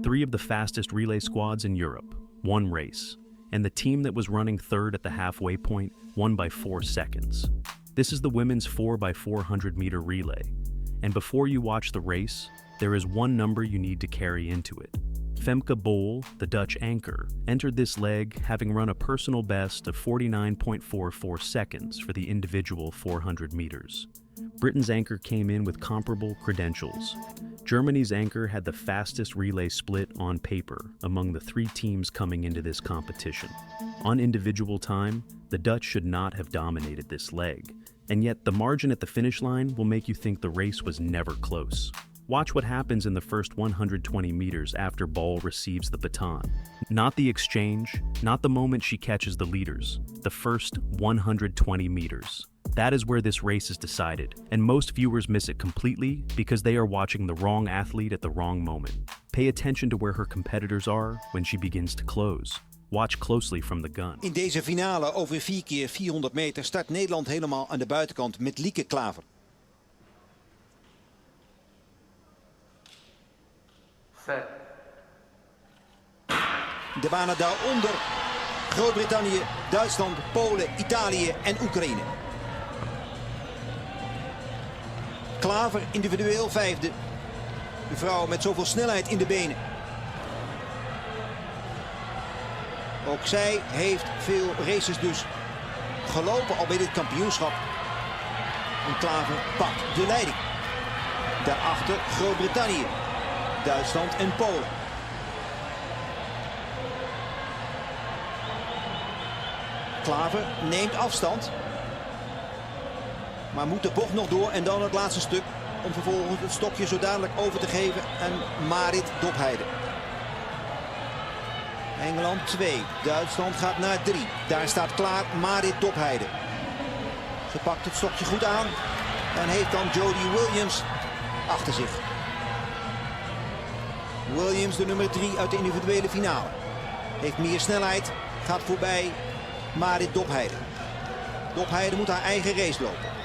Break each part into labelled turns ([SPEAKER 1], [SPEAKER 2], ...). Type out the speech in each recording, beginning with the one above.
[SPEAKER 1] 3 of the fastest relay squads in Europe, 1 race, and the team that was running third at the halfway point won by 4 seconds. This is the women's 4x400m relay, and before you watch the race, there is one number you need to carry into it. Femke Bol, the Dutch anchor, entered this leg having run a personal best of 49.44 seconds for the individual 400 meters. Britain's anchor came in with comparable credentials. Germany's anchor had the fastest relay split on paper among the 3 teams coming into this competition. On individual time, the Dutch should not have dominated this leg, and yet the margin at the finish line will make you think the race was never close. Watch what happens in the first 120 meters after Bol receives the baton. Not the exchange, not the moment she catches the leaders, the first 120 meters. That is where this race is decided, and most viewers miss it completely because they are watching the wrong athlete at the wrong moment. Pay attention to where her competitors are when she begins to close. Watch closely from the gun.
[SPEAKER 2] In deze finale over 4x400 meter start Nederland helemaal aan de buitenkant met Lieke Klaver. De banen daaronder Groot-Brittannië, Duitsland, Polen, Italië en Oekraïne. Klaver individueel 5e. De vrouw met zoveel snelheid in de benen. Ook zij heeft veel races dus gelopen al bij dit kampioenschap. En Klaver pakt de leiding. Daarachter Groot-Brittannië, Duitsland en Polen. Klaver neemt afstand. Maar moet de bocht nog door en dan het laatste stuk. Om vervolgens het stokje zo dadelijk over te geven aan Marit Dopheide. Engeland 2, Duitsland gaat naar 3. Daar staat klaar Marit Dopheide. Ze pakt het stokje goed aan en heeft dan Jodie Williams achter zich. Williams, de nummer 3 uit de individuele finale. Heeft meer snelheid, gaat voorbij Marit Dopheide. Dopheide moet haar eigen race lopen.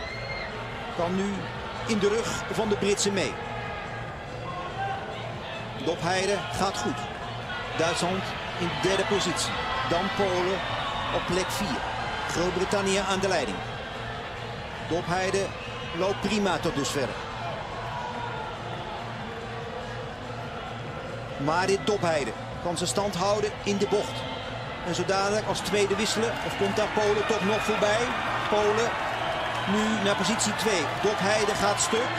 [SPEAKER 2] Kan nu in de rug van de Britse mee. Dopheide gaat goed. Duitsland in derde positie. Dan Polen op plek 4. Groot-Brittannië aan de leiding. Dopheide loopt prima tot dusver. Marit Dopheide kan zijn stand houden in de bocht. En zo dadelijk als tweede wisselen. Of komt daar Polen toch nog voorbij? Polen nu naar positie 2. Dopheide gaat stuk.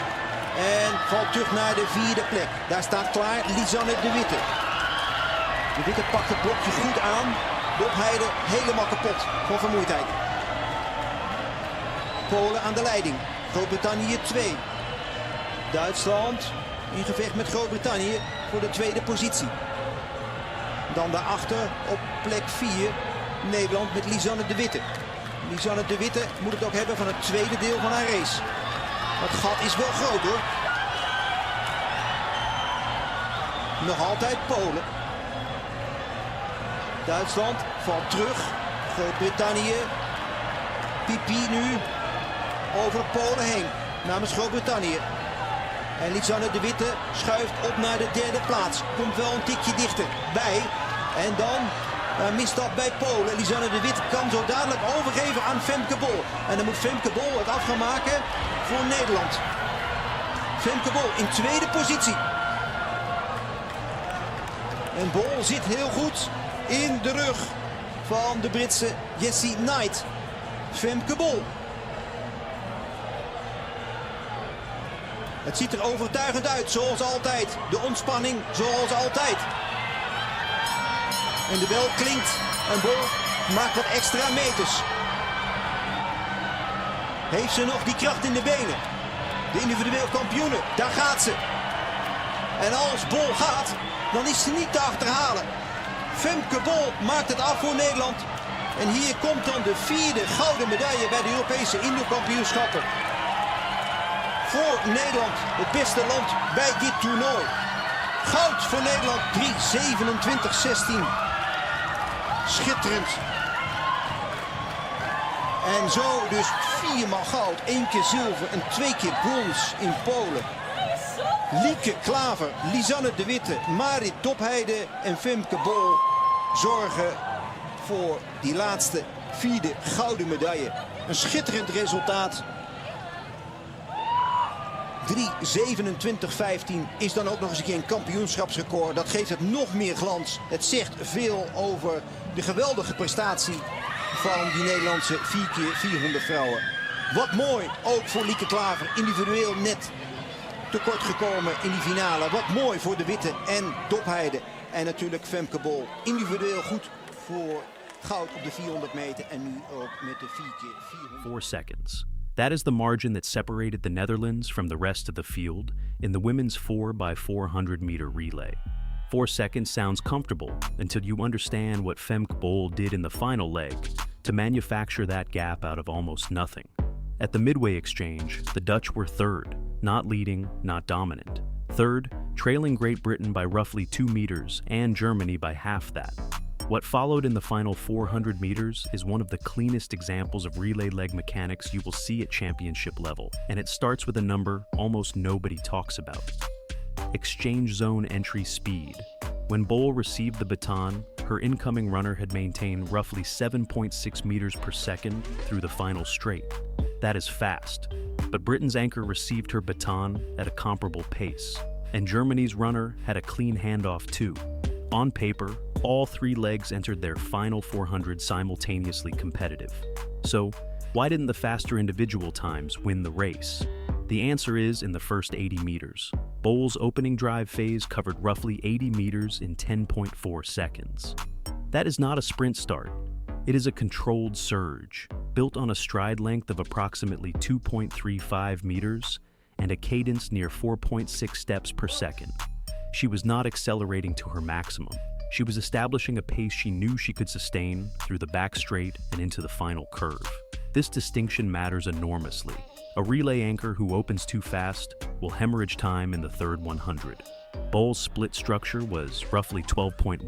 [SPEAKER 2] En valt terug naar de 4e plek. Daar staat klaar Lisanne de Witte. De Witte pakt het blokje goed aan. Dopheide helemaal kapot van vermoeidheid. Polen aan de leiding. Groot-Brittannië 2. Duitsland in gevecht met Groot-Brittannië voor de tweede positie. Dan daarachter op plek 4 Nederland met Lisanne de Witte. Lisanne de Witte moet het ook hebben van het tweede deel van haar race. Het gat is wel groot hoor. Nog altijd Polen. Duitsland valt terug. Groot-Brittannië. Pipi nu over Polen heen namens Groot-Brittannië. En Lisanne de Witte schuift op naar de 3e plaats. Komt wel een tikje dichterbij. En dan een misstap bij Polen. Lisanne de Witte kan zo dadelijk overgeven aan Femke Bol. En dan moet Femke Bol het af gaan maken voor Nederland. Femke Bol in tweede positie. En Bol zit heel goed in de rug van de Britse Jessie Knight. Femke Bol. Het ziet er overtuigend uit, zoals altijd. De ontspanning, zoals altijd. En de bel klinkt en Bol maakt wat extra meters. Heeft ze nog die kracht in de benen? De individueel kampioene, daar gaat ze. En als Bol gaat, dan is ze niet te achterhalen. Femke Bol maakt het af voor Nederland. En hier komt dan de 4e gouden medaille bij de Europese indoorkampioenschappen. Voor Nederland, het beste land bij dit toernooi. Goud voor Nederland, 3:27:16. Schitterend. En zo dus 4 maal goud, 1 keer zilver en 2 keer brons in Polen. Lieke Klaver, Lisanne de Witte, Marit Dopheide en Femke Bol zorgen voor die laatste vierde gouden medaille. Een schitterend resultaat. 3:27:15 is dan ook nog eens een keer een kampioenschapsrecord. Dat geeft het nog meer glans. Het zegt veel over de geweldige prestatie van die Nederlandse 4x400 vrouwen. Wat mooi, ook voor Lieke Klaver. Individueel net tekort gekomen in die finale. Wat mooi voor de Witte en Dopheide. En natuurlijk Femke Bol. Individueel goed voor goud op de 400 meter en nu ook met de 4x400.
[SPEAKER 1] 4 seconds. That is the margin that separated the Netherlands from the rest of the field in the women's 4x400-meter relay. 4 seconds sounds comfortable until you understand what Femke Bol did in the final leg to manufacture that gap out of almost nothing. At the midway exchange, the Dutch were third, not leading, not dominant. Third, trailing Great Britain by roughly 2 meters and Germany by half that. What followed in the final 400 meters is one of the cleanest examples of relay leg mechanics you will see at championship level, and it starts with a number almost nobody talks about. Exchange zone entry speed. When Bol received the baton, her incoming runner had maintained roughly 7.6 meters per second through the final straight. That is fast, but Britain's anchor received her baton at a comparable pace, and Germany's runner had a clean handoff too. On paper, all 3 legs entered their final 400 simultaneously competitive. So, why didn't the faster individual times win the race? The answer is in the first 80 meters. Bol's opening drive phase covered roughly 80 meters in 10.4 seconds. That is not a sprint start. It is a controlled surge, built on a stride length of approximately 2.35 meters and a cadence near 4.6 steps per second. She was not accelerating to her maximum. She was establishing a pace she knew she could sustain through the back straight and into the final curve. This distinction matters enormously. A relay anchor who opens too fast will hemorrhage time in the third 100. Bol's split structure was roughly 12.1,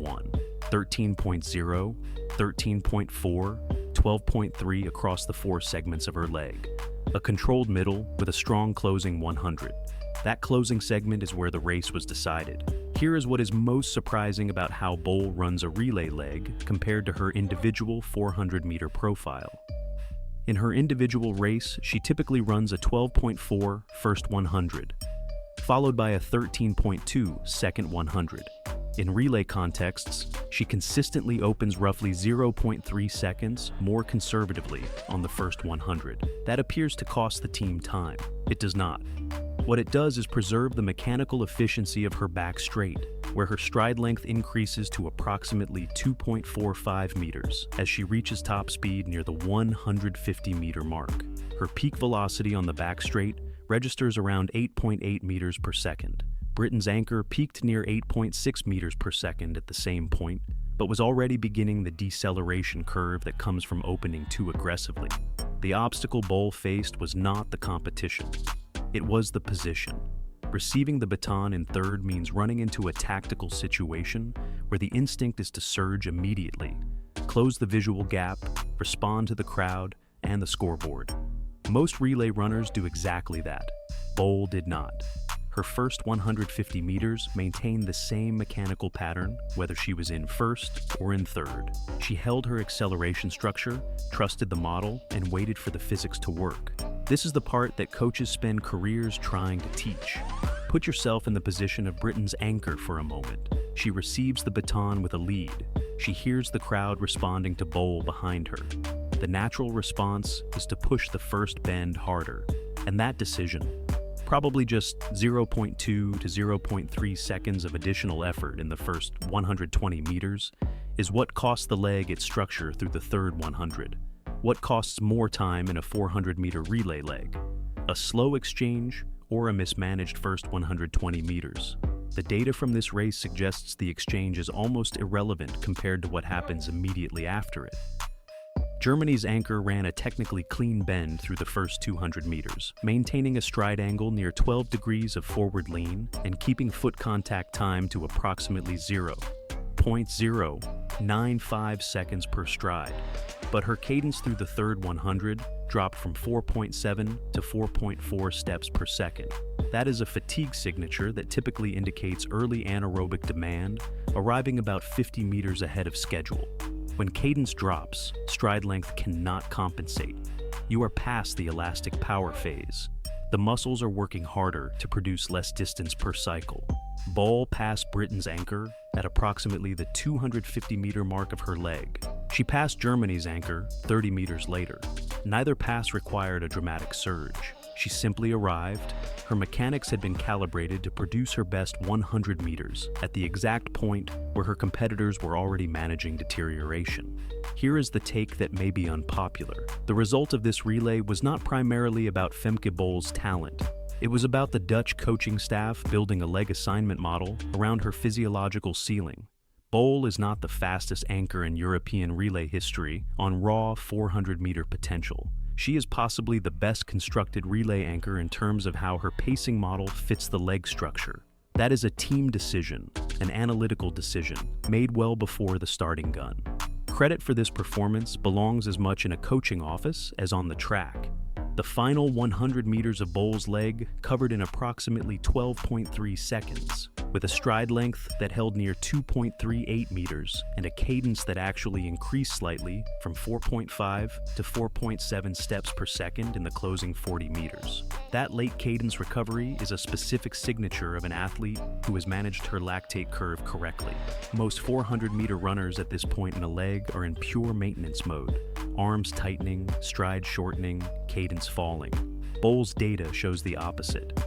[SPEAKER 1] 13.0, 13.4, 12.3 across the 4 segments of her leg. A controlled middle with a strong closing 100. That closing segment is where the race was decided. Here is what is most surprising about how Bol runs a relay leg compared to her individual 400-meter profile. In her individual race, she typically runs a 12.4 first 100, followed by a 13.2 second 100. In relay contexts, she consistently opens roughly 0.3 seconds more conservatively on the first 100. That appears to cost the team time. It does not. What it does is preserve the mechanical efficiency of her back straight, where her stride length increases to approximately 2.45 meters as she reaches top speed near the 150-meter mark. Her peak velocity on the back straight registers around 8.8 meters per second. Britain's anchor peaked near 8.6 meters per second at the same point, but was already beginning the deceleration curve that comes from opening too aggressively. The obstacle Bol faced was not the competition. It was the position. Receiving the baton in third means running into a tactical situation where the instinct is to surge immediately, close the visual gap, respond to the crowd and the scoreboard. Most relay runners do exactly that. Bol did not. Her first 150 meters maintained the same mechanical pattern, whether she was in first or in third. She held her acceleration structure, trusted the model, and waited for the physics to work. This is the part that coaches spend careers trying to teach. Put yourself in the position of Britain's anchor for a moment. She receives the baton with a lead. She hears the crowd responding to Bol behind her. The natural response is to push the first bend harder, and that decision, probably just 0.2 to 0.3 seconds of additional effort in the first 120 meters, is what costs the leg its structure through the third 100. What costs more time in a 400-meter relay leg? A slow exchange or a mismanaged first 120 meters? The data from this race suggests the exchange is almost irrelevant compared to what happens immediately after it. Germany's anchor ran a technically clean bend through the first 200 meters, maintaining a stride angle near 12 degrees of forward lean and keeping foot contact time to approximately 0.095 seconds per stride. But her cadence through the third 100 dropped from 4.7 to 4.4 steps per second. That is a fatigue signature that typically indicates early anaerobic demand, arriving about 50 meters ahead of schedule. When cadence drops, stride length cannot compensate. You are past the elastic power phase. The muscles are working harder to produce less distance per cycle. Bol passed Britain's anchor at approximately the 250-meter mark of her leg. She passed Germany's anchor 30 meters later. Neither pass required a dramatic surge. She simply arrived. Her mechanics had been calibrated to produce her best 100 meters at the exact point where her competitors were already managing deterioration. Here is the take that may be unpopular. The result of this relay was not primarily about Femke Bol's talent. It was about the Dutch coaching staff building a leg assignment model around her physiological ceiling. Bol is not the fastest anchor in European relay history on raw 400-meter potential. She is possibly the best constructed relay anchor in terms of how her pacing model fits the leg structure. That is a team decision, an analytical decision, made well before the starting gun. Credit for this performance belongs as much in a coaching office as on the track. The final 100 meters of Bol's leg covered in approximately 12.3 seconds, with a stride length that held near 2.38 meters and a cadence that actually increased slightly from 4.5 to 4.7 steps per second in the closing 40 meters. That late cadence recovery is a specific signature of an athlete who has managed her lactate curve correctly. Most 400-meter runners at this point in a leg are in pure maintenance mode, arms tightening, stride shortening, cadence falling. Bol's data shows the opposite.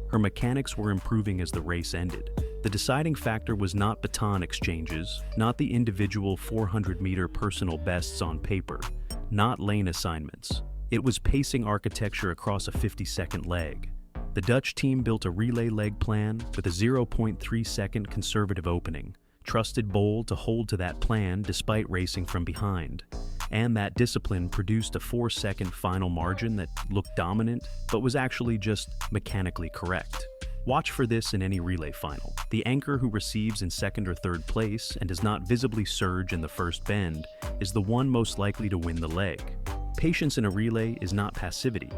[SPEAKER 1] Her mechanics were improving as the race ended. The deciding factor was not baton exchanges, not the individual 400-meter personal bests on paper, not lane assignments. It was pacing architecture across a 50-second leg. The Dutch team built a relay leg plan with a 0.3-second conservative opening, trusted Bol to hold to that plan despite racing from behind. And that discipline produced a 4-second final margin that looked dominant, but was actually just mechanically correct. Watch for this in any relay final. The anchor who receives in second or third place and does not visibly surge in the first bend is the one most likely to win the leg. Patience in a relay is not passivity.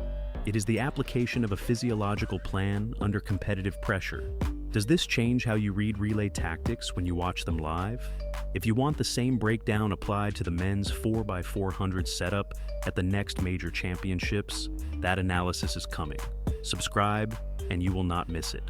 [SPEAKER 1] It is the application of a physiological plan under competitive pressure. Does this change how you read relay tactics when you watch them live? If you want the same breakdown applied to the men's 4x400 setup at the next major championships, that analysis is coming. Subscribe, and you will not miss it.